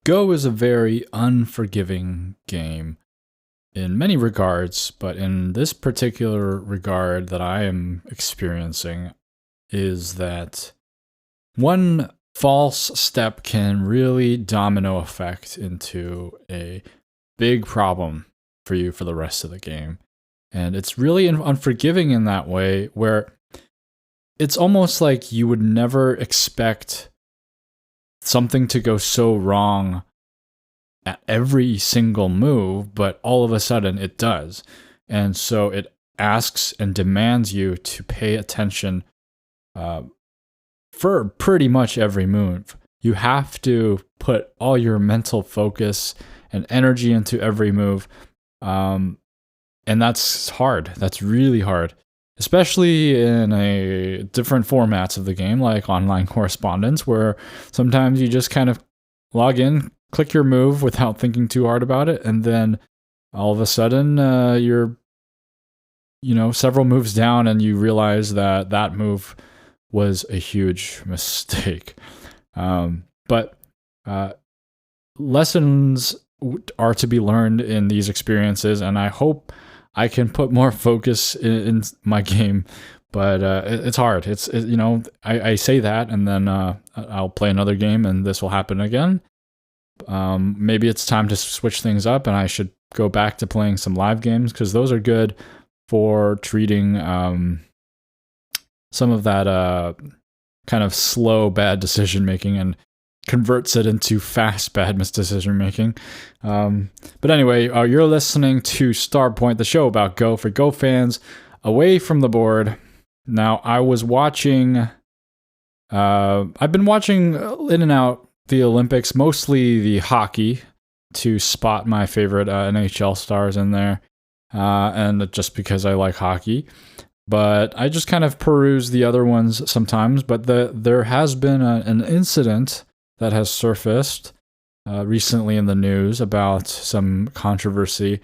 Go is a very unforgiving game in many regards, but in this particular regard that I am experiencing is that one false step can really domino effect into a big problem for you for the rest of the game. And it's really unforgiving in that way where it's almost like you would never expect something to go so wrong at every single move, but all of a sudden it does. And so it asks and demands you to pay attention for pretty much every move. You have to put all your mental focus and energy into every move. And that's hard. That's really hard, especially in a different formats of the game, like online correspondence, where sometimes you just kind of log in, click your move without thinking too hard about it, and then all of a sudden you're several moves down and you realize that that move was a huge mistake. But lessons are to be learned in these experiences, and I hope I can put more focus in my game, but it's hard. I say that, and then I'll play another game, and this will happen again. Maybe it's time to switch things up, and I should go back to playing some live games, because those are good for treating some of that kind of slow, bad decision making and converts it into fast, bad decision making. But anyway, you're listening to Starpoint, the show about Go for Go fans away from the board. Now, I was watching, I've been watching in and out the Olympics, mostly the hockey, to spot my favorite NHL stars in there, and just because I like hockey. But I just kind of peruse the other ones sometimes. But there has been an incident that has surfaced recently in the news about some controversy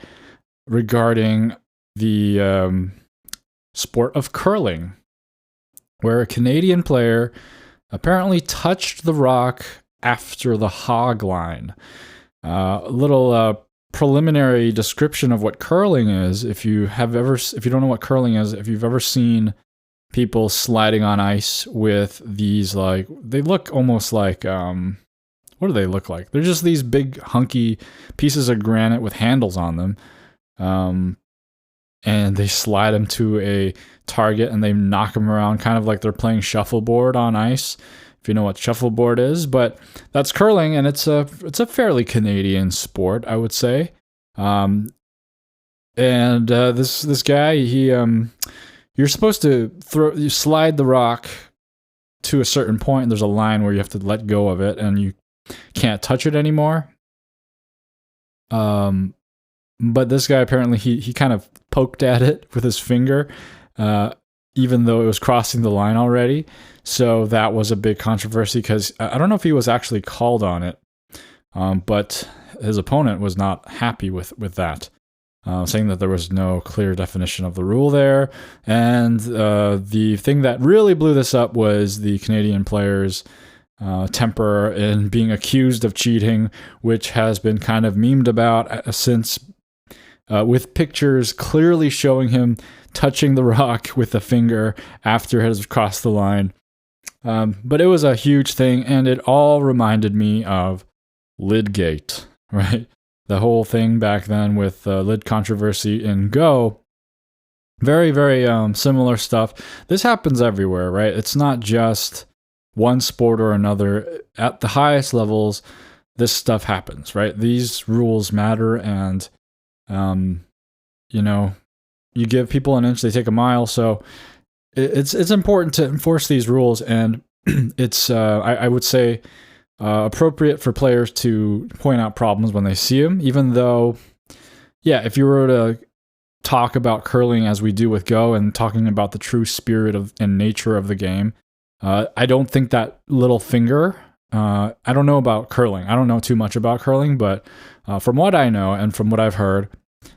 regarding the sport of curling, where a Canadian player apparently touched the rock after the hog line. A little preliminary description of what curling is. If you don't know what curling is, if you've ever seen people sliding on ice with these, like, they look almost like, what do they look like? They're just these big hunky pieces of granite with handles on them. And they slide them to a target and they knock them around kind of like they're playing shuffleboard on ice, if you know what shuffleboard is. But that's curling, and it's a fairly Canadian sport, I would say. And this guy, you're supposed to slide the rock to a certain point, and there's a line where you have to let go of it, and you can't touch it anymore. But this guy, apparently, he kind of poked at it with his finger, even though it was crossing the line already. So that was a big controversy, because I don't know if he was actually called on it, but his opponent was not happy with that, saying that there was no clear definition of the rule there. And the thing that really blew this up was the Canadian players' temper in being accused of cheating, which has been kind of memed about since, with pictures clearly showing him touching the rock with a finger after it has crossed the line. But it was a huge thing, and it all reminded me of Lidgate, right? The whole thing back then with lid controversy in Go. Very, very similar stuff. This happens everywhere, right? It's not just one sport or another. At the highest levels, this stuff happens, right? These rules matter, and you give people an inch, they take a mile. So it's important to enforce these rules, and it's I would say appropriate for players to point out problems when they see them. Even though, yeah, if you were to talk about curling as we do with Go and talking about the true spirit of and nature of the game, I don't think that little finger. I don't know about curling. I don't know too much about curling, but from what I know and from what I've heard,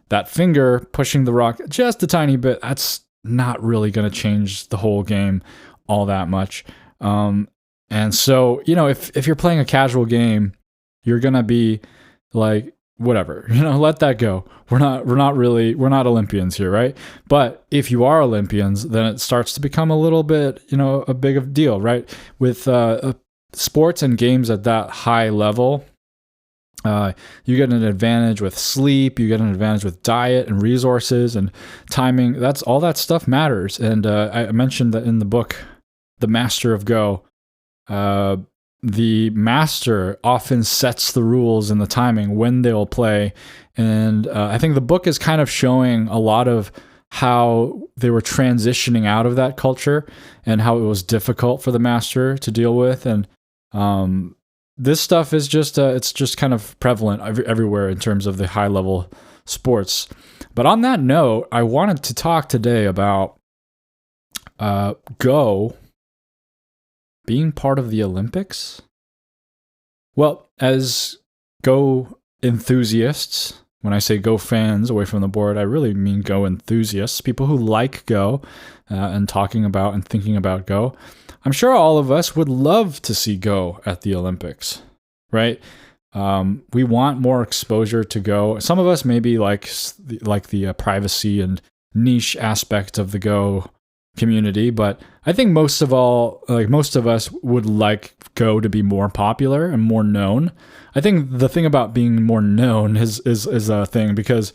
that finger pushing the rock just a tiny bit, that's not really going to change the whole game all that much. And so, if you're playing a casual game you're going to be like, whatever, let that go. We're not Olympians here, right? But if you are Olympians, then it starts to become a little bit, a big of deal, right? With sports and games at that high level, you get an advantage with sleep, you get an advantage with diet and resources and timing. That's all that stuff matters. And I mentioned that in the book, The Master of Go, the master often sets the rules and the timing when they'll play. And I think the book is kind of showing a lot of how they were transitioning out of that culture and how it was difficult for the master to deal with. And this stuff is just, it's just kind of prevalent everywhere in terms of the high level sports. But on that note, I wanted to talk today about Go being part of the Olympics. Well, as Go enthusiasts, when I say Go fans away from the board, I really mean Go enthusiasts, people who like Go and talking about and thinking about Go. I'm sure all of us would love to see Go at the Olympics, right? We want more exposure to Go. Some of us maybe like the privacy and niche aspect of the Go community, but I think most of us would like Go to be more popular and more known. I think the thing about being more known is a thing, because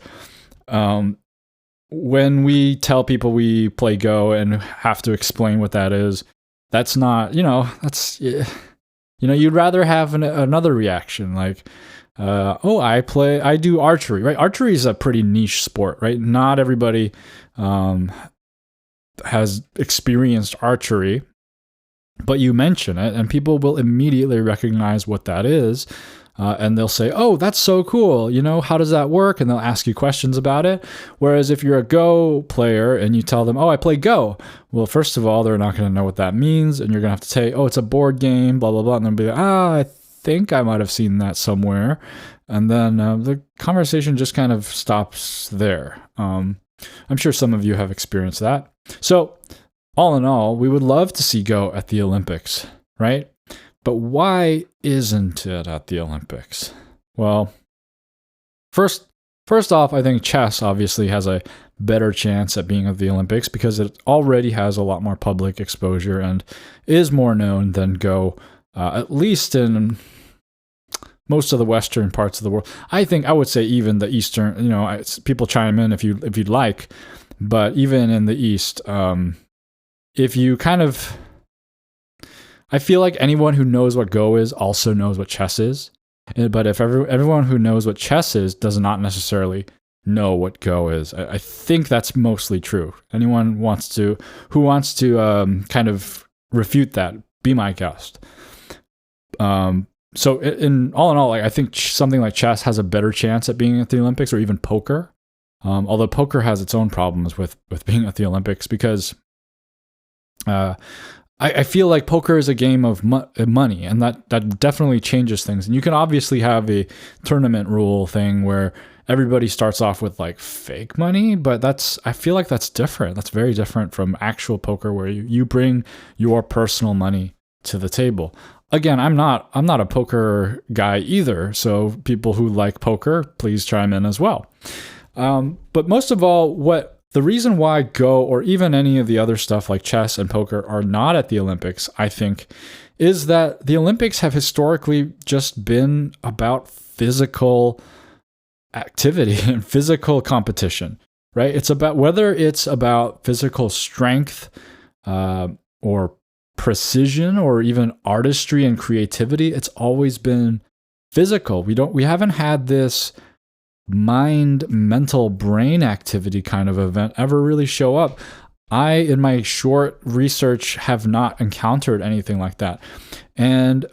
when we tell people we play Go and have to explain what that is, that's not, you'd rather have another reaction like, I do archery, right? Archery is a pretty niche sport, right? Not everybody has experienced archery, but you mention it and people will immediately recognize what that is. And they'll say, oh, that's so cool. How does that work? And they'll ask you questions about it. Whereas if you're a Go player and you tell them, oh, I play Go. Well, first of all, they're not going to know what that means. And you're going to have to say, oh, it's a board game, blah, blah, blah. And they'll be like, I think I might have seen that somewhere. And then the conversation just kind of stops there. I'm sure some of you have experienced that. So all in all, we would love to see Go at the Olympics, right? But why isn't it at the Olympics? Well, first off, I think chess obviously has a better chance at being at the Olympics because it already has a lot more public exposure and is more known than Go, at least in most of the Western parts of the world. I would say even the Eastern, people chime in if you'd like, but even in the East, if you kind of... I feel like anyone who knows what Go is also knows what chess is. But if everyone who knows what chess is does not necessarily know what Go is, I think that's mostly true. Anyone who wants to kind of refute that, be my guest. So in all, I think something like chess has a better chance at being at the Olympics, or even poker. Although poker has its own problems with being at the Olympics because I feel like poker is a game of money, and that definitely changes things. And you can obviously have a tournament rule thing where everybody starts off with like fake money, but I feel like that's different. That's very different from actual poker where you bring your personal money to the table. Again, I'm not a poker guy either, so people who like poker, please chime in as well. But most of all, the reason why Go, or even any of the other stuff like chess and poker, are not at the Olympics, I think, is that the Olympics have historically just been about physical activity and physical competition, right? It's about, whether it's about physical strength or precision or even artistry and creativity, it's always been physical. We haven't had this mental brain activity kind of event ever really show up. In my short research, have not encountered anything like that. And,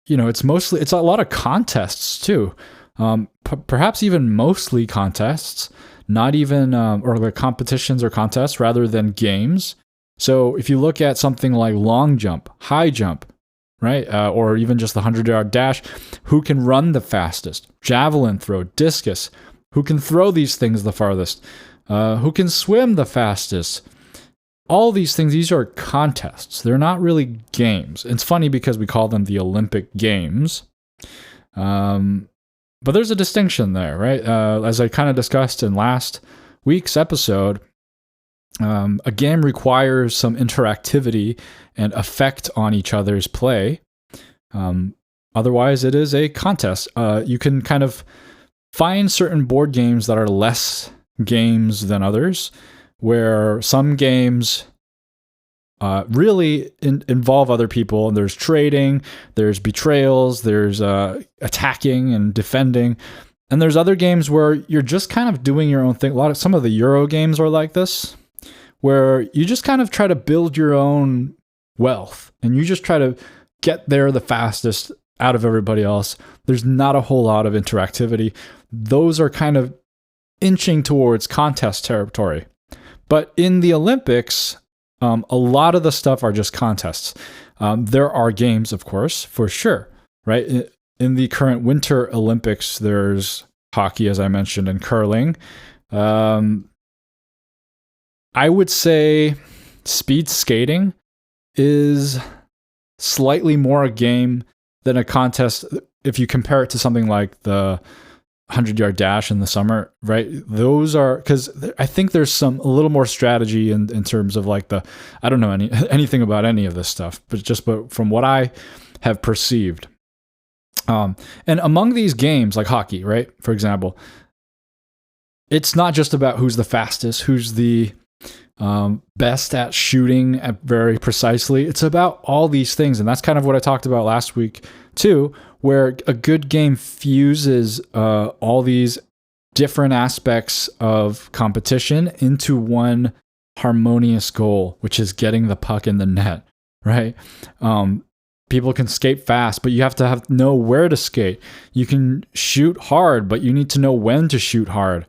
it's a lot of contests too. Perhaps even mostly contests, not even, or like competitions or contests rather than games. So if you look at something like long jump, high jump, right? Or even just the 100-yard dash, who can run the fastest? Javelin throw, discus, who can throw these things the farthest? Who can swim the fastest? All these things, these are contests. They're not really games. It's funny because we call them the Olympic Games, But there's a distinction there, right? As I kind of discussed in last week's episode, a game requires some interactivity and effect on each other's play. Otherwise, it is a contest. You can kind of find certain board games that are less games than others, where some games really involve other people, and there's trading, there's betrayals, there's attacking and defending, and there's other games where you're just kind of doing your own thing. Some of the Euro games are like this, where you just kind of try to build your own wealth, and you just try to get there the fastest out of everybody else. There's not a whole lot of interactivity. Those are kind of inching towards contest territory. But in the Olympics, a lot of the stuff are just contests. There are games, of course, for sure, right? In the current Winter Olympics, there's hockey, as I mentioned, and curling. I would say speed skating is slightly more a game than a contest if you compare it to something like the 100-yard dash in the summer, right? Those are, because I think there's a little more strategy in terms of like I don't know anything about any of this stuff, but from what I have perceived. And among these games, like hockey, right, for example, it's not just about who's the fastest, who's the best at shooting very precisely. It's about all these things. And that's kind of what I talked about last week too, where a good game fuses all these different aspects of competition into one harmonious goal, which is getting the puck in the net, right? People can skate fast, but you have to know where to skate. You can shoot hard, but you need to know when to shoot hard.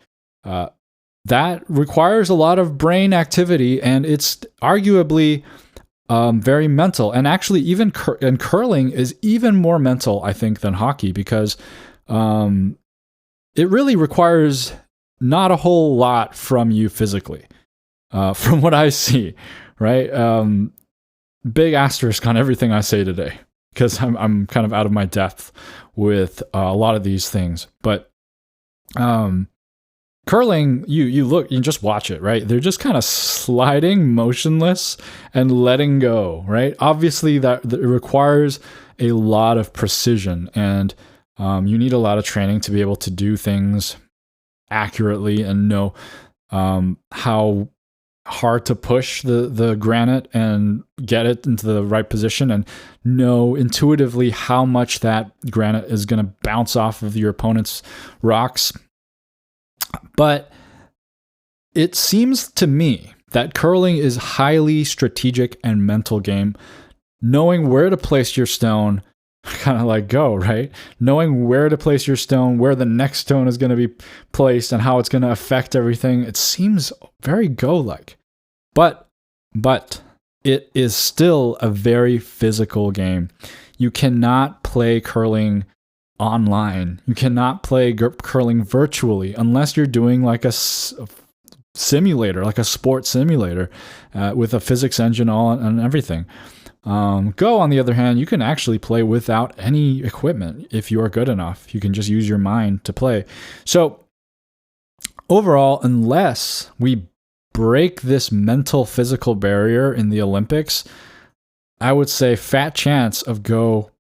That requires a lot of brain activity, and it's arguably very mental. And actually, even curling is even more mental, I think, than hockey, because it really requires not a whole lot from you physically, from what I see, right? Big asterisk on everything I say today, because I'm kind of out of my depth with a lot of these things. But curling, you just watch it, right? They're just kind of sliding motionless and letting go, right? Obviously that it requires a lot of precision, and you need a lot of training to be able to do things accurately and know how hard to push the granite and get it into the right position, and know intuitively how much that granite is going to bounce off of your opponent's rocks. But it seems to me that curling is highly strategic and mental game. Knowing where to place your stone, kind of like Go, right? Knowing where to place your stone, where the next stone is going to be placed, and how it's going to affect everything. It seems very Go-like. But it is still a very physical game. You cannot play curling online. You cannot play curling virtually unless you're doing like a simulator, like a sports simulator with a physics engine and everything. Go, on the other hand, you can actually play without any equipment if you are good enough. You can just use your mind to play. So overall, unless we break this mental physical barrier in the Olympics, I would say fat chance of Go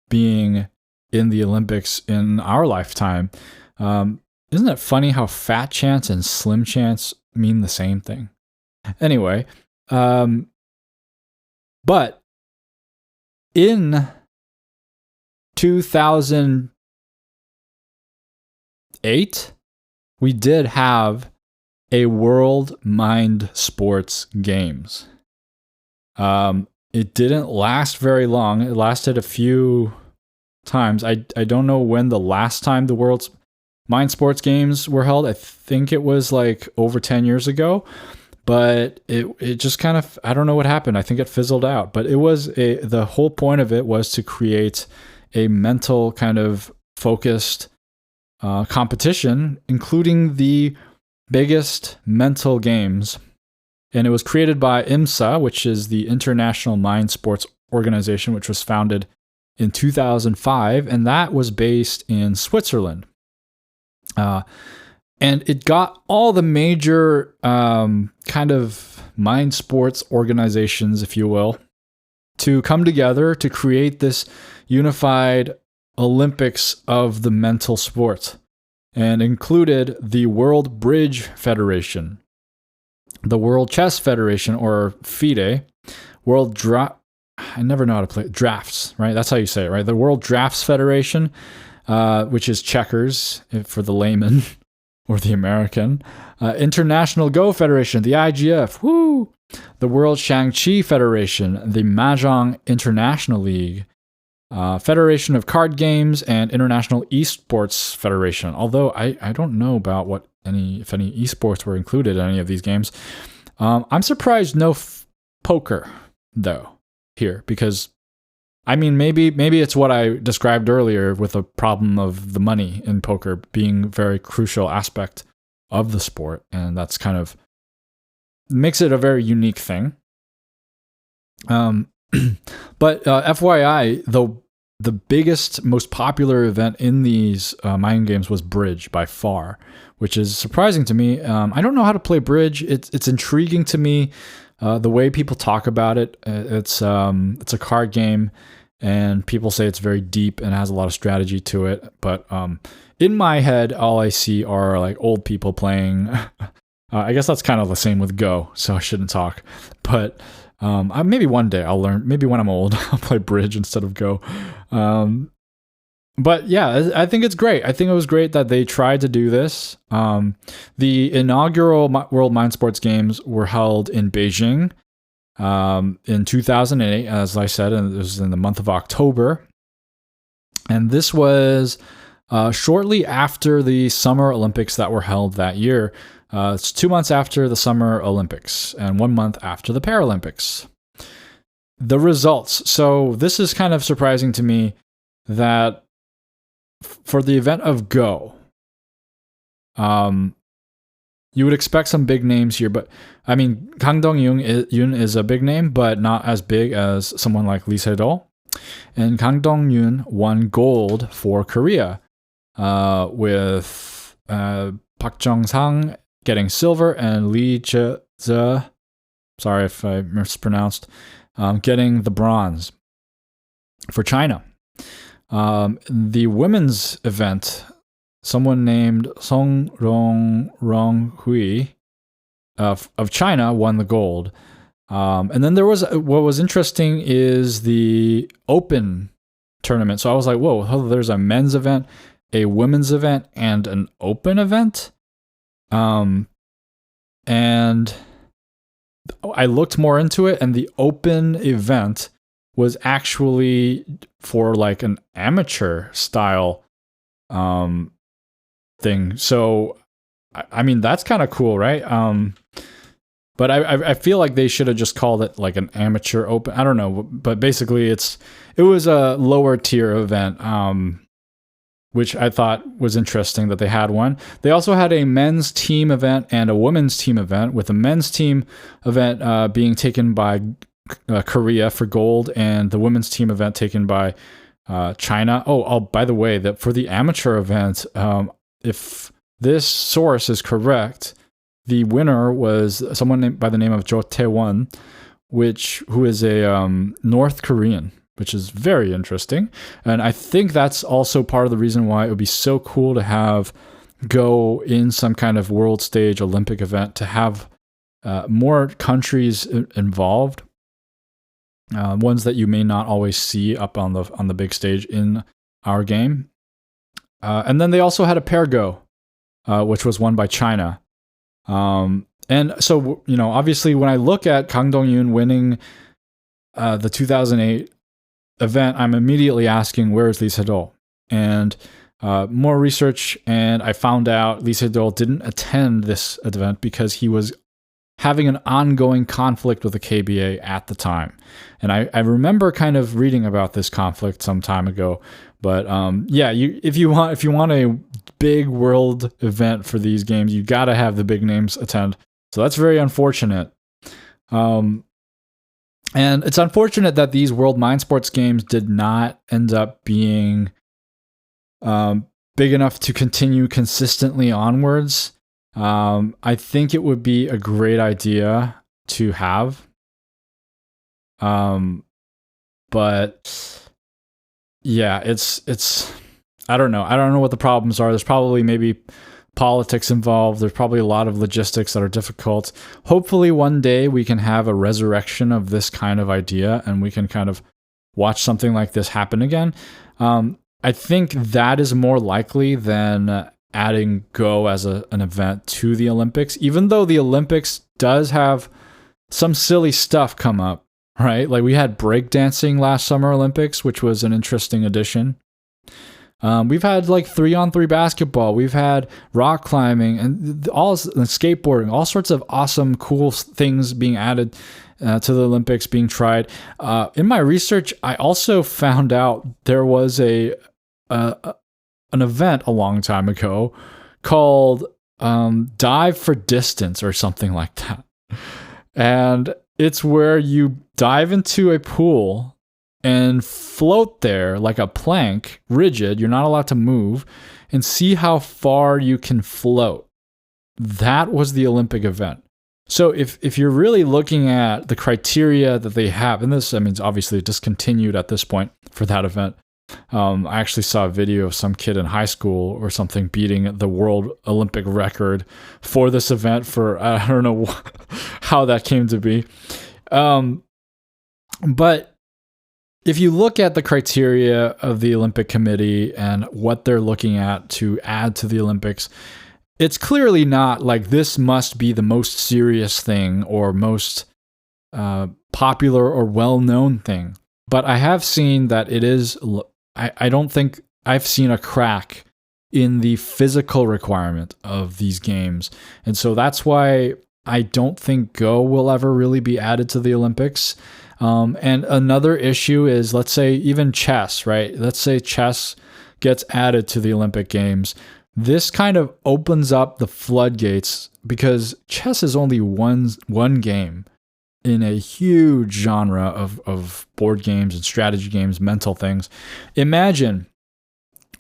being in the Olympics in our lifetime. Isn't it funny how fat chance and slim chance mean the same thing? Anyway, but in 2008, we did have a World Mind Sports Games. It didn't last very long. It lasted a few times. I don't know when the last time the World's Mind Sports Games were held. I think it was like over 10 years ago, but it just kind of, I don't know what happened. I think it fizzled out, but it was the whole point of it was to create a mental kind of focused competition, including the biggest mental games. And it was created by IMSA, which is the International Mind Sports Organization, which was founded in 2005, and that was based in Switzerland. And it got all the major kind of mind sports organizations, if you will, to come together to create this unified Olympics of the mental sports, and included the World Bridge Federation, the World Chess Federation, or FIDE, I never know how to play it. Drafts, right? That's how you say it, right? The World Drafts Federation, which is checkers for the layman or the American. International Go Federation, the IGF, woo! The World Shang-Chi Federation, the Mahjong International League, Federation of Card Games, and International Esports Federation. Although I don't know about if any esports were included in any of these games. I'm surprised no poker, though, here, because I mean, maybe it's what I described earlier with the problem of the money in poker being a very crucial aspect of the sport, and that's kind of makes it a very unique thing. But FYI, the biggest, most popular event in these mind games was bridge by far, which is surprising to me. I don't know how to play bridge. It's intriguing to me. The way people talk about it, it's a card game, and people say it's very deep and has a lot of strategy to it. But in my head, all I see are like old people playing. I guess that's kind of the same with Go, so I shouldn't talk. But maybe one day I'll learn. Maybe when I'm old, I'll play bridge instead of Go. But yeah, I think it's great. I think it was great that they tried to do this. The inaugural World Mind Sports Games were held in Beijing in 2008, as I said, and it was in the month of October. And this was shortly after the Summer Olympics that were held that year. It's 2 months after the Summer Olympics and 1 month after the Paralympics. The results. So this is kind of surprising to me that for the event of Go, you would expect some big names here, but I mean, Kang Dong-yoon is a big name, but not as big as someone like Lee Se-do. And Kang Dong-yoon won gold for Korea, with Park Jong-sang getting silver and Lee Je-ze, sorry if I mispronounced, getting the bronze for China. The women's event, someone named Song Rong-hui of China won the gold. And then there was, what was interesting is the open tournament. So I was like, whoa, there's a men's event, a women's event, and an open event. And I looked more into it, and the open event was actually for like an amateur style thing. So, I mean, that's kind of cool, right? But I feel like they should have just called it like an amateur open. I don't know, but basically it was a lower tier event, which I thought was interesting that they had one. They also had a men's team event and a women's team event, with the men's team event being taken by Korea for gold, and the women's team event taken by China. Oh, by the way, that for the amateur event, if this source is correct, the winner was someone by the name of Jo Tae-won, who is a North Korean, which is very interesting. And I think that's also part of the reason why it would be so cool to have Go in some kind of world stage Olympic event, to have more countries involved, ones that you may not always see up on the big stage in our game. And then they also had a pair Go, which was won by China. And so, obviously when I look at Kang Dong-yoon winning the 2008 event, I'm immediately asking, where is Lee Se-do? And more research, and I found out Lee Se-do didn't attend this event because he was having an ongoing conflict with the KBA at the time. And I remember kind of reading about this conflict some time ago. But if you want a big world event for these games, you got to have the big names attend. So that's very unfortunate. And it's unfortunate that these World Mind Sports Games did not end up being big enough to continue consistently onwards. I think it would be a great idea to have. But yeah, it's I don't know. I don't know what the problems are. There's probably maybe politics involved. There's probably a lot of logistics that are difficult. Hopefully one day we can have a resurrection of this kind of idea and we can kind of watch something like this happen again. I think that is more likely than adding Go as an event to the Olympics, even though the Olympics does have some silly stuff come up, right? Like we had breakdancing last Summer Olympics, which was an interesting addition. We've had like 3-on-3 basketball. We've had rock climbing and skateboarding, all sorts of awesome, cool things being added to the Olympics, being tried. In my research, I also found out there was an event a long time ago called Dive for Distance or something like that. And it's where you dive into a pool and float there like a plank, rigid. You're not allowed to move, and see how far you can float. That was the Olympic event. So if you're really looking at the criteria that they have, and this, I mean, it's obviously discontinued at this point for that event. I actually saw a video of some kid in high school or something beating the world Olympic record for this event for, I don't know how that came to be. But if you look at the criteria of the Olympic Committee and what they're looking at to add to the Olympics, it's clearly not like this must be the most serious thing or most popular or well-known thing. But I have seen that it is, I don't think I've seen a crack in the physical requirement of these games. And so that's why I don't think Go will ever really be added to the Olympics. And another issue is, let's say even chess, right? Let's say chess gets added to the Olympic Games. This kind of opens up the floodgates because chess is only one game in a huge genre of board games and strategy games, mental things. Imagine,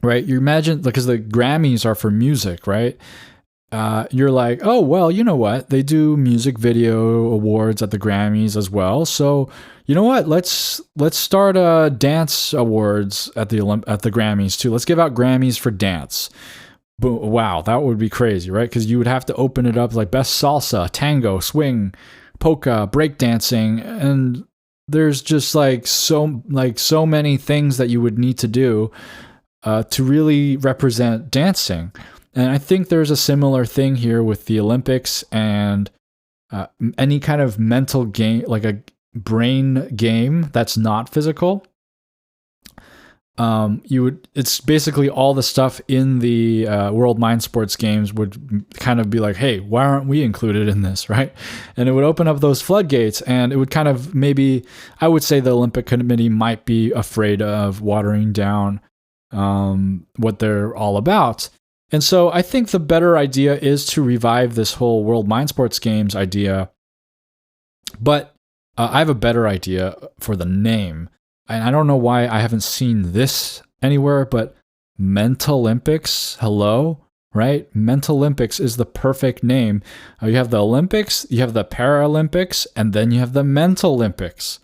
right? You imagine, because the Grammys are for music, right? You're like, oh, well, you know what? They do music video awards at the Grammys as well. So, you know what? Let's start dance awards at the Grammys too. Let's give out Grammys for dance. Wow, that would be crazy, right? Because you would have to open it up like best salsa, tango, swing, polka, breakdancing, and there's just so many things that you would need to do to really represent dancing. And I think there's a similar thing here with the Olympics and any kind of mental game, like a brain game that's not physical. It's basically all the stuff in the World Mind Sports Games would kind of be like, hey, why aren't we included in this, right? And it would open up those floodgates, and it would kind of maybe, I would say the Olympic Committee might be afraid of watering down what they're all about. And so I think the better idea is to revive this whole World Mind Sports Games idea. But I have a better idea for the name. And I don't know why I haven't seen this anywhere, but Mentalympics, hello, right? Mentalympics is the perfect name. You have the Olympics, you have the Paralympics, and then you have the Mentalympics,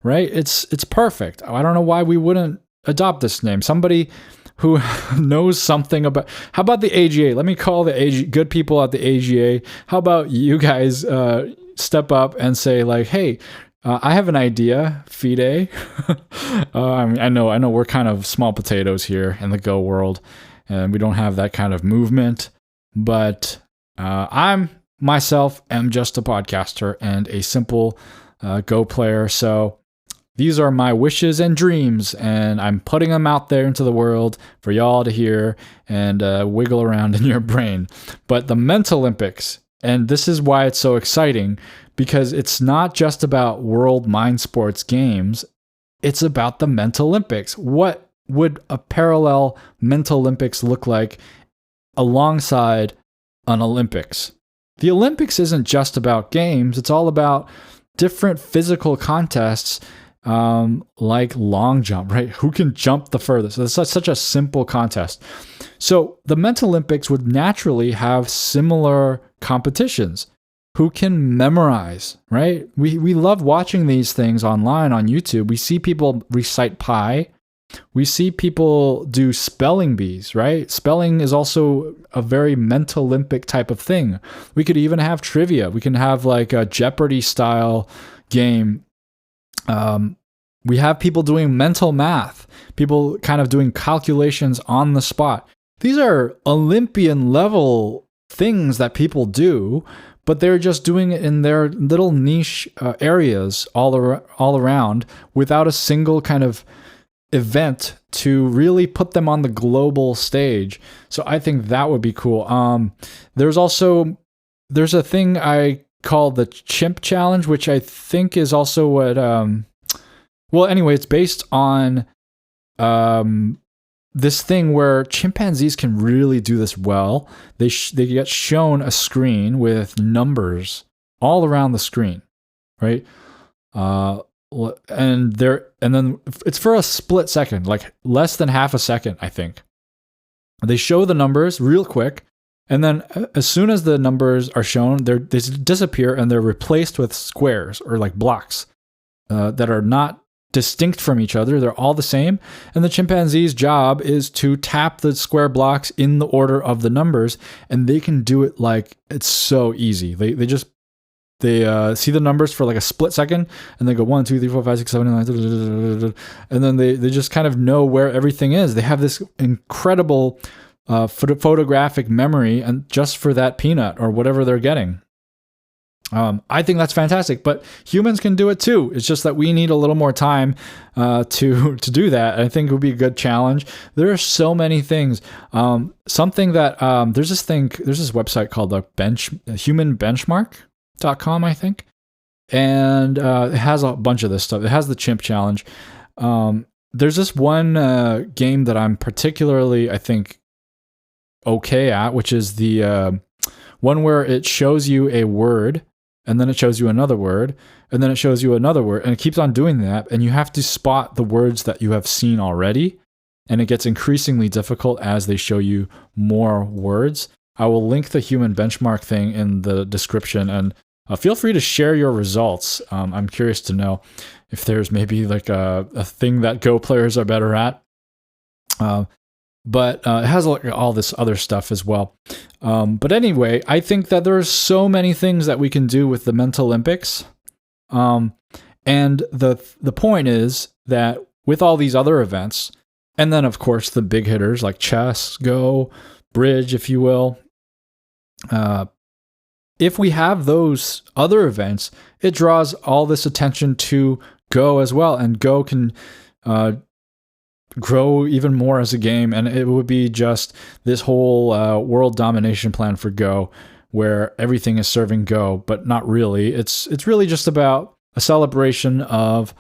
right? It's perfect. I don't know why we wouldn't adopt this name. Somebody who knows something about, how about the AGA? Let me call the AGA, good people at the AGA. How about you guys step up and say like, hey, I have an idea, FIDE. I know we're kind of small potatoes here in the Go world, and we don't have that kind of movement, but I'm myself am just a podcaster and a simple Go player. So these are my wishes and dreams, and I'm putting them out there into the world for y'all to hear and wiggle around in your brain. But the Mentalympics, and this is why it's so exciting, because it's not just about World Mind Sports Games, it's about the Mentalympics. What would a parallel Mentalympics look like alongside an Olympics? The Olympics isn't just about games, it's all about different physical contests, like long jump, right? Who can jump the furthest? It's such a simple contest. So the Mentalympics would naturally have similar competitions. Who can memorize, right? We love watching these things online on YouTube. We see people recite pi. We see people do spelling bees, right? Spelling is also a very Mentalympic type of thing. We could even have trivia. We can have like a Jeopardy style game. We have people doing mental math, people kind of doing calculations on the spot. These are Olympian level things that people do, but they're just doing it in their little niche areas all around without a single kind of event to really put them on the global stage. So I think that would be cool. There's a thing I call the Chimp Challenge, which I think is also what well, anyway, it's based on this thing where chimpanzees can really do this well. They get shown a screen with numbers all around the screen, right? And then it's for a split second, like less than half a second, I think. They show the numbers real quick, and then as soon as the numbers are shown, they disappear and they're replaced with squares or like blocks that are not distinct from each other. They're all the same. And the chimpanzee's job is to tap the square blocks in the order of the numbers, and they can do it like it's so easy. They see the numbers for like a split second, and they go 1, 2, 3, 4, 5, 6, 7, 8, 9, and then they just kind of know where everything is. They have this incredible photographic memory, and just for that peanut or whatever they're getting. I think that's fantastic, but humans can do it too. It's just that we need a little more time to do that. I think it would be a good challenge. There are so many things. Something that there's this website called the humanbenchmark.com, I think, and it has a bunch of this stuff. It has the Chimp Challenge. There's this one game that I'm particularly, I think, okay at, which is the one where it shows you a word, and then it shows you another word, and then it shows you another word, and it keeps on doing that, and you have to spot the words that you have seen already, and it gets increasingly difficult as they show you more words. I will link the human benchmark thing in the description, and feel free to share your results. I'm curious to know if there's maybe like a thing that Go players are better at. But it has all this other stuff as well. But anyway, I think that there are so many things that we can do with the Mentalympics. And the point is that with all these other events, and then of course the big hitters like chess, Go, bridge, if you will, if we have those other events, it draws all this attention to Go as well, and Go can grow even more as a game, and it would be just this whole world domination plan for Go, where everything is serving Go, but not really. It's really just about a celebration of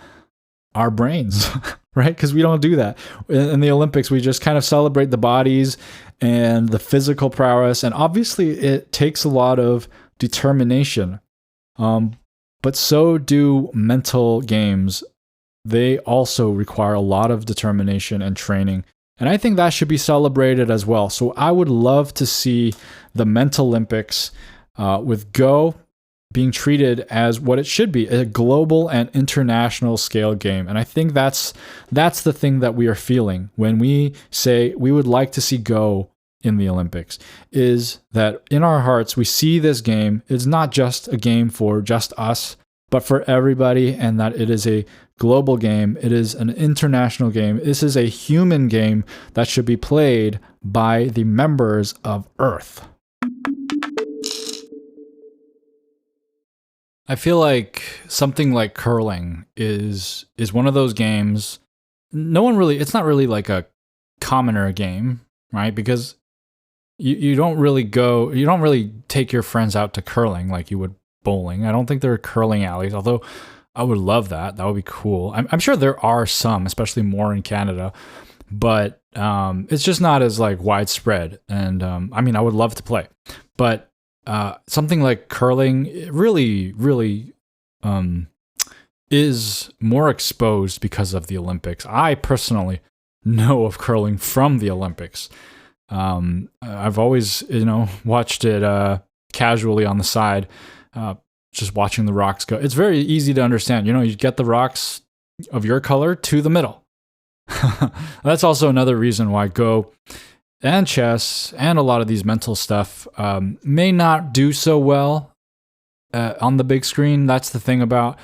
our brains, right? Because we don't do that. In the Olympics, we just kind of celebrate the bodies and the physical prowess, and obviously it takes a lot of determination, but so do mental games. They also require a lot of determination and training. And I think that should be celebrated as well. So I would love to see the Mentalympics with Go being treated as what it should be, a global and international scale game. And I think that's the thing that we are feeling when we say we would like to see Go in the Olympics, is that in our hearts, we see this game is not just a game for just us, but for everybody, and that it is a global game. It is an international game. This is a human game that should be played by the members of Earth. I feel like something like curling is one of those games. It's not really like a commoner game, right? Because you don't really take your friends out to curling like you would bowling. I don't think there are curling alleys, although I would love that. That would be cool. I'm sure there are some, especially more in Canada, but it's just not as like widespread. And I mean, I would love to play, but something like curling, it really, really is more exposed because of the Olympics. I personally know of curling from the Olympics. I've always, watched it casually on the side, just watching the rocks go. It's very easy to understand. You get the rocks of your color to the middle. That's also another reason why Go and chess and a lot of these mental stuff may not do so well on the big screen. That's the thing about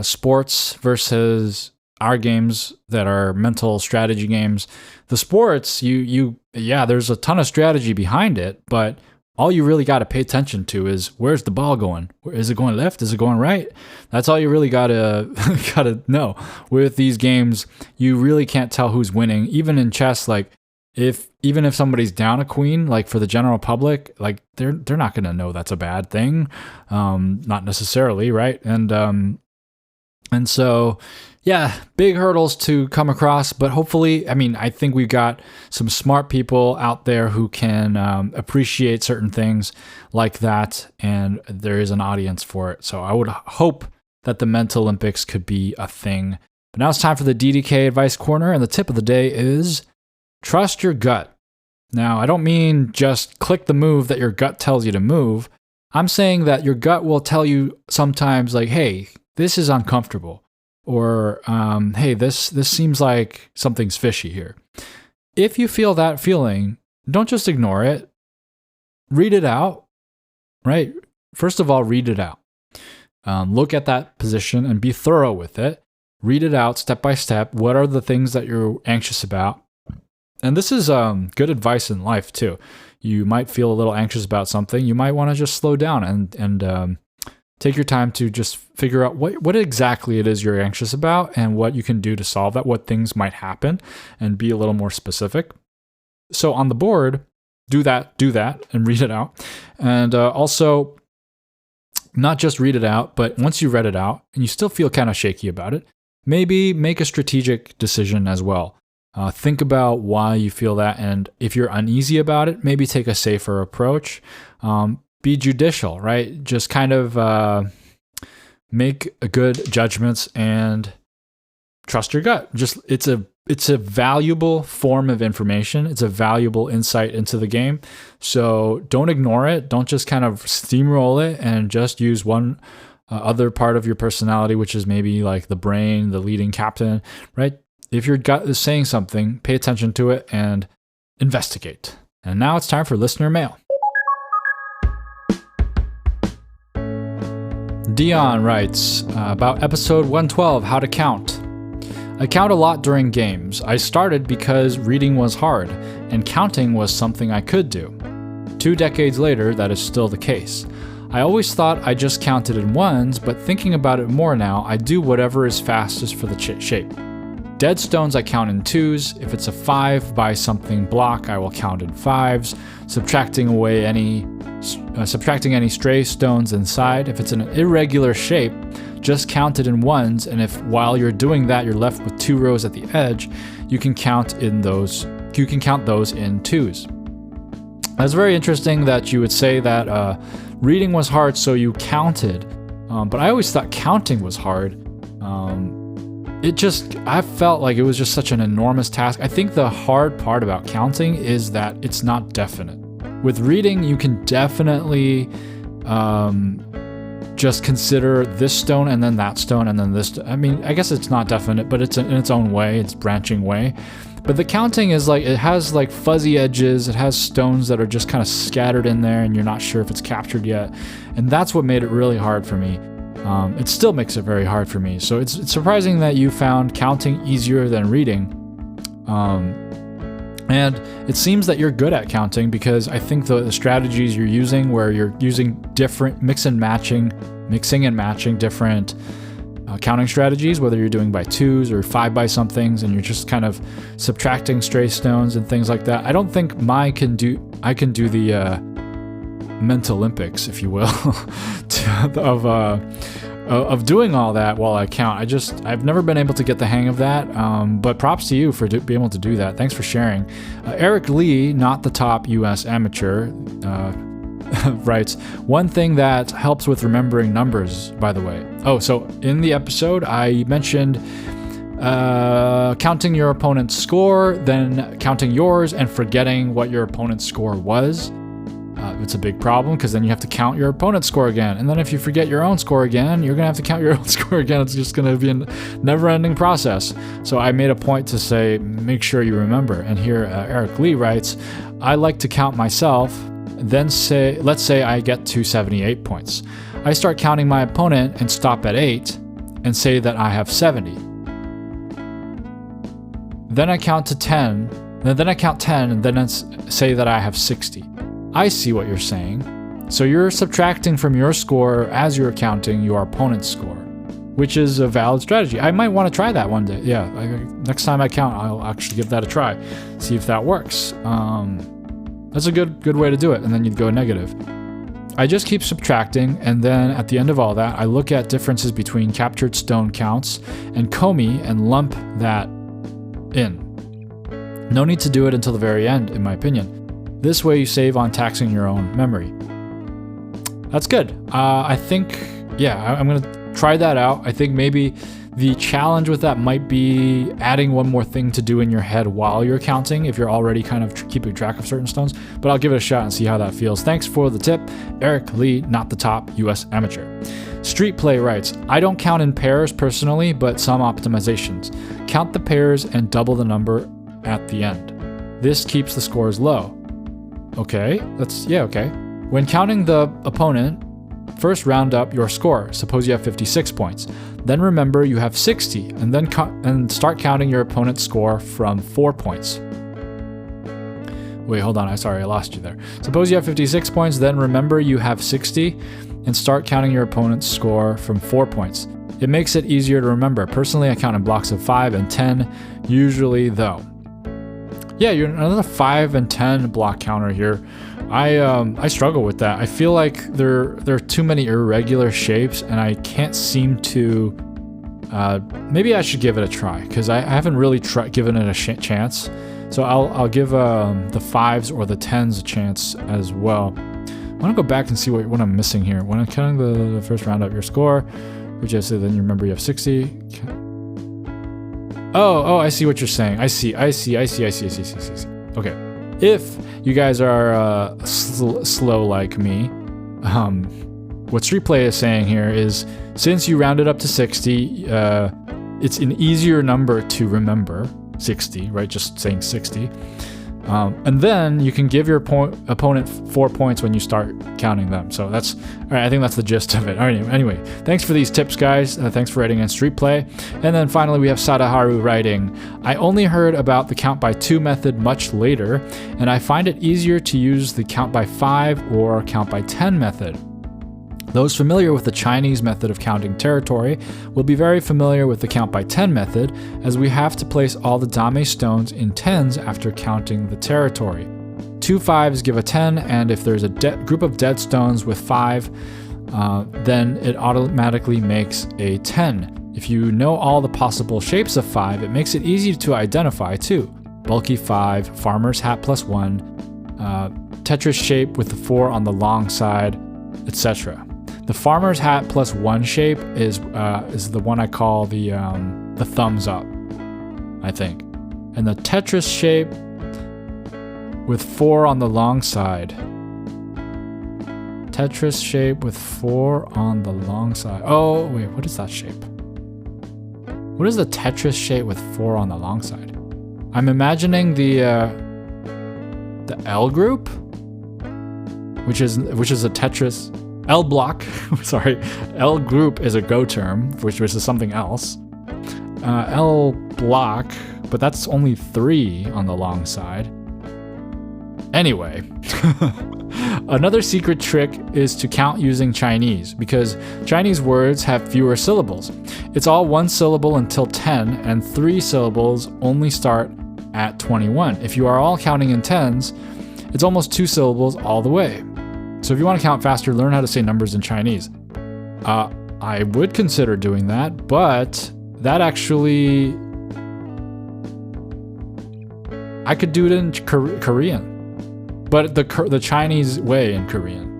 sports versus our games that are mental strategy games. The sports, there's a ton of strategy behind it, but all you really got to pay attention to is where's the ball going? Is it going left? Is it going right? That's all you really gotta know. With these games, you really can't tell who's winning. Even in chess, like even if somebody's down a queen, like for the general public, like they're not gonna know that's a bad thing. Not necessarily, right? And so, yeah, big hurdles to come across, but hopefully, I think we've got some smart people out there who can appreciate certain things like that, and there is an audience for it. So I would hope that the Mentalympics could be a thing. But now it's time for the DDK Advice Corner, and the tip of the day is trust your gut. Now, I don't mean just click the move that your gut tells you to move. I'm saying that your gut will tell you sometimes, like, hey, this is uncomfortable. Or, hey, this seems like something's fishy here. If you feel that feeling, don't just ignore it. Read it out, right? First of all, read it out. Look at that position and be thorough with it. Read it out step by step. What are the things that you're anxious about? And this is good advice in life, too. You might feel a little anxious about something. You might want to just slow down and take your time to just figure out what exactly it is you're anxious about and what you can do to solve that, what things might happen, and be a little more specific. So on the board, do that, and read it out. And also, not just read it out, but once you read it out and you still feel kind of shaky about it, maybe make a strategic decision as well. Think about why you feel that, and if you're uneasy about it, maybe take a safer approach. Be judicial, right? Just kind of make good judgments and trust your gut. Just it's a valuable form of information. It's a valuable insight into the game. So don't ignore it. Don't just kind of steamroll it and just use one other part of your personality, which is maybe like the brain, the leading captain, right? If your gut is saying something, pay attention to it and investigate. And now it's time for listener mail. Dion writes about episode 112, How to Count. I count a lot during games. I started because reading was hard, and counting was something I could do. 2 decades later, that is still the case. I always thought I just counted in ones, but thinking about it more now, I do whatever is fastest for the shape. Dead stones I count in 2s. If it's a 5 by something block, I will count in 5s, subtracting any stray stones inside. If it's an irregular shape, just count it in 1s, and if while you're doing that you're left with 2 rows at the edge, you can count those in 2s. That's very interesting that you would say that reading was hard, so you counted. But I always thought counting was hard. I felt like it was just such an enormous task. I think the hard part about counting is that it's not definite. With reading, you can definitely just consider this stone and then that stone and then this. I guess it's not definite, but it's in its own way, it's branching way. But the counting is like, it has like fuzzy edges, it has stones that are just kind of scattered in there and you're not sure if it's captured yet. And that's what made it really hard for me. It still makes it very hard for me. So it's surprising that you found counting easier than reading. And it seems that you're good at counting, because I think the strategies you're using, where you're using different mixing and matching different counting strategies, whether you're doing by 2s or 5 by somethings, and you're just kind of subtracting stray stones and things like that. I don't think I can do the Mentalympics, if you will, of doing all that while I count. I've never been able to get the hang of that, but props to you for being able to do that. Thanks for sharing. Eric Lee, not the top US amateur, writes, one thing that helps with remembering numbers, by the way. Oh, so in the episode, I mentioned counting your opponent's score, then counting yours and forgetting what your opponent's score was. It's a big problem because then you have to count your opponent's score again. And then if you forget your own score again, you're going to have to count your own score again. It's just going to be a never-ending process. So I made a point to say, make sure you remember. And here Eric Lee writes, I like to count myself, then let's say I get to 78 points. I start counting my opponent and stop at 8 and say that I have 70. Then I count to 10, and then I count 10 and then say that I have 60. I see what you're saying. So you're subtracting from your score as you're counting your opponent's score, which is a valid strategy. I might want to try that one day. Yeah, next time I count, I'll actually give that a try, see if that works. That's a good way to do it, and then you'd go negative. I just keep subtracting, and then at the end of all that, I look at differences between captured stone counts and Comey and lump that in. No need to do it until the very end, in my opinion. This way you save on taxing your own memory. That's good. I think, I'm going to try that out. I think maybe the challenge with that might be adding one more thing to do in your head while you're counting, if you're already kind of keeping track of certain stones. But I'll give it a shot and see how that feels. Thanks for the tip. Eric Lee, not the top US amateur. Street Play writes, I don't count in pairs personally, but some optimizations. Count the pairs and double the number at the end. This keeps the scores low. Okay, okay. When counting the opponent, first round up your score. Suppose you have 56 points. Then remember you have 60, and then start counting your opponent's score from 4 points. Wait, hold on. I lost you there. Suppose you have 56 points, then remember you have 60, and start counting your opponent's score from 4 points. It makes it easier to remember. Personally, I count in blocks of 5 and 10, usually though. Yeah, you're another 5 and 10 block counter here. I struggle with that. I feel like there are too many irregular shapes, and I can't seem to. Maybe I should give it a try because I haven't really given it a chance. So I'll give the 5s or the 10s a chance as well. I want to go back and see what I'm missing here. When I'm counting the first round up your score, which I said, then you remember you have 60. Oh, I see what you're saying. I see. Okay. If you guys are slow like me, what Street Play is saying here is, since you rounded up to 60, it's an easier number to remember, 60, right? Just saying 60. And then you can give your opponent 4 points when you start counting them. So that's, all right, I think that's the gist of it. All right, anyway, thanks for these tips, guys. Thanks for writing in Street Play. And then finally, we have Sadaharu writing, I only heard about the count by 2 method much later, and I find it easier to use the count by 5 or count by 10 method. Those familiar with the Chinese method of counting territory will be very familiar with the count by 10 method, as we have to place all the dame stones in tens after counting the territory. 2 5s give a 10, and if there's a group of dead stones with 5, then it automatically makes a 10. If you know all the possible shapes of 5, it makes it easy to identify too. Bulky 5, farmer's hat plus 1, Tetris shape with the 4 on the long side, etc. The farmer's hat plus 1 shape is the one I call the thumbs up, I think. And the Tetris shape with 4 on the long side. Tetris shape with 4 on the long side. Oh, wait, what is that shape? What is the Tetris shape with 4 on the long side? I'm imagining the L group, which is a Tetris. L block, sorry, L group is a Go term, which is something else. L block, but that's only 3 on the long side. Anyway, another secret trick is to count using Chinese, because Chinese words have fewer syllables. It's all 1 syllable until 10, and 3 syllables only start at 21. If you are all counting in tens, it's almost 2 syllables all the way. So if you want to count faster, learn how to say numbers in Chinese. I would consider doing that, but that actually, I could do it in Korean, but the Chinese way in Korean.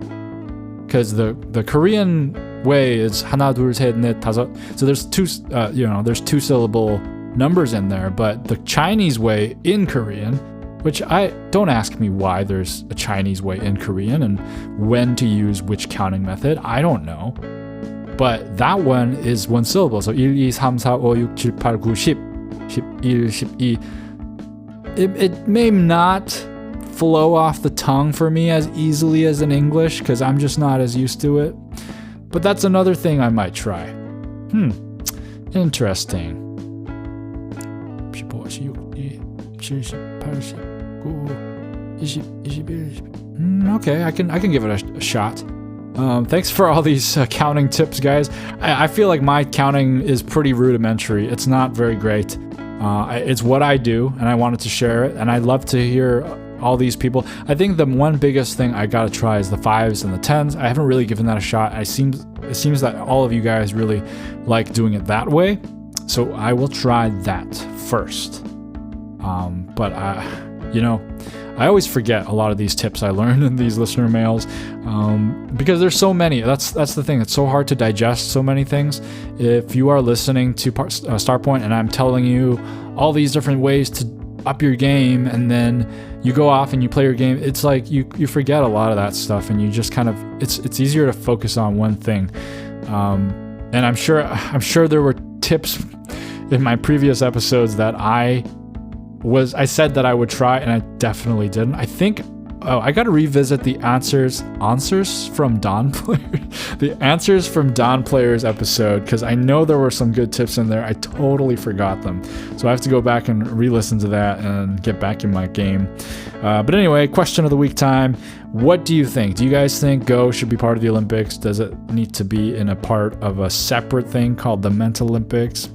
because the Korean way is 하나 둘 셋 넷 다섯. So there's there's 2 syllable numbers in there, but the Chinese way in Korean, which I don't ask me why there's a Chinese way in Korean and when to use which counting method. I don't know. But that one is 1 syllable. So 1, 2, 3, 4, 5, 6, 7, 8, 9, 10, 11, 12. It may not flow off the tongue for me as easily as in English because I'm just not as used to it. But that's another thing I might try. Interesting. Okay, I can give it a shot. Thanks for all these counting tips, guys. I feel like my counting is pretty rudimentary. It's not very great. It's what I do, and I wanted to share it, and I'd love to hear all these people. I think the one biggest thing I gotta try is the 5s and the 10s. I haven't really given that a shot. It seems that all of you guys really like doing it that way, so I will try that first. But I always forget a lot of these tips I learned in these listener mails because there's so many. That's the thing. It's so hard to digest so many things. If you are listening to Starpoint and I'm telling you all these different ways to up your game, and then you go off and you play your game, it's like you forget a lot of that stuff, and you just kind of it's easier to focus on one thing. And I'm sure there were tips in my previous episodes that I said that I would try, and I definitely didn't. I think I got to revisit the answers from Don Players, the answers from Don Players episode, because I know there were some good tips in there. I totally forgot them, so I have to go back and re-listen to that and get back in my game. But anyway, question of the week time. What do you think? Do you guys think Go should be part of the Olympics? Does it need to be in a part of a separate thing called the Mentalympics?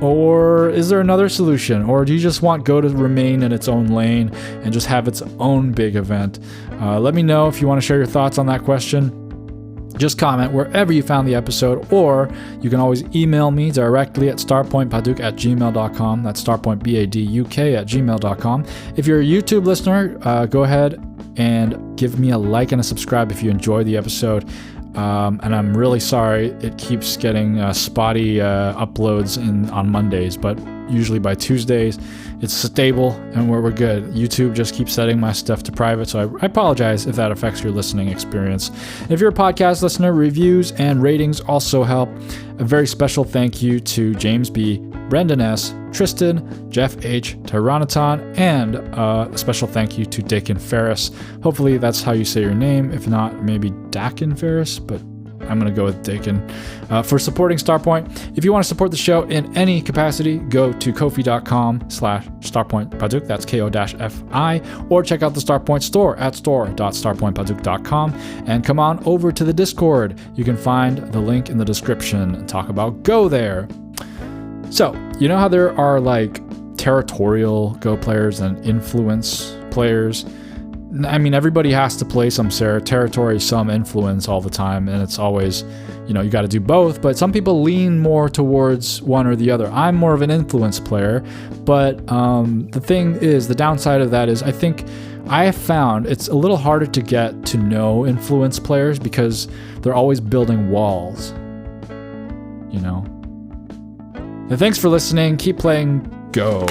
Or is there another solution? Or do you just want Go to remain in its own lane and just have its own big event? Let me know if you want to share your thoughts on that question. Just comment wherever you found the episode, or you can always email me directly at starpointpaduk@gmail.com. That's starpointbaduk@gmail.com. If you're a YouTube listener, go ahead and give me a like and a subscribe if you enjoyed the episode. And I'm really sorry it keeps getting spotty uploads on Mondays, but usually by Tuesdays it's stable and we're good. YouTube just keeps setting my stuff to private, so I apologize if that affects your listening experience. If you're a podcast listener, reviews and ratings also help. A very special thank you to James B., Brendan S., Tristan, Jeff H., Tyraniton, and a special thank you to Dakin Ferris. Hopefully that's how you say your name. If not, maybe Dakin Ferris, but I'm going to go with Dakin. For supporting Starpoint. If you want to support the show in any capacity, go to kofi.com/starpointpaduk. That's KO-FI. Or check out the Starpoint store at store.starpointpaduk.com. And come on over to the Discord. You can find the link in the description and talk about Go there. So, you know how there are like territorial Go players and influence players? I mean, everybody has to play some territory, some influence all the time, and it's always, you got to do both, but some people lean more towards one or the other. I'm more of an influence player, but the thing is, the downside of that is I think I have found it's a little harder to get to know influence players because they're always building walls, And thanks for listening. Keep playing Go.